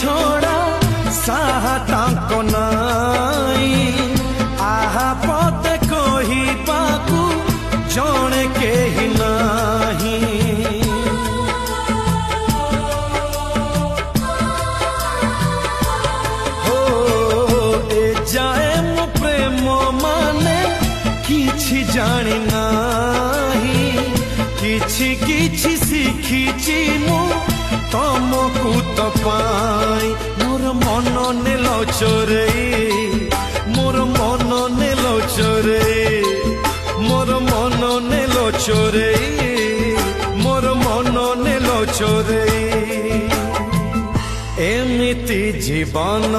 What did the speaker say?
ଛଡ଼ା ସାହା ତାଙ୍କ ନାଇଁ। ଆହା ପଦେ କହିବାକୁ ଜଣେ କେହି ନାହିଁ। ହୋ ଏ ଯାଏ ମୋ ପ୍ରେମ ମାନେ କିଛି ଜାଣି ନାହିଁ। କିଛି କିଛି ଶିଖିଛି ମୁଁ ତମକୁ ତ ପାଇ। ମୋର ମନ ନେଲ ଚୋରେଇ, ମୋର ମନ ନେଲ ଚୋରେଇ, ମୋର ମନ ନେଲ ଚୋରେଇ, ମୋର ମନ ନେଲ ଚୋରେଇ। ଏମିତି ଜୀବନ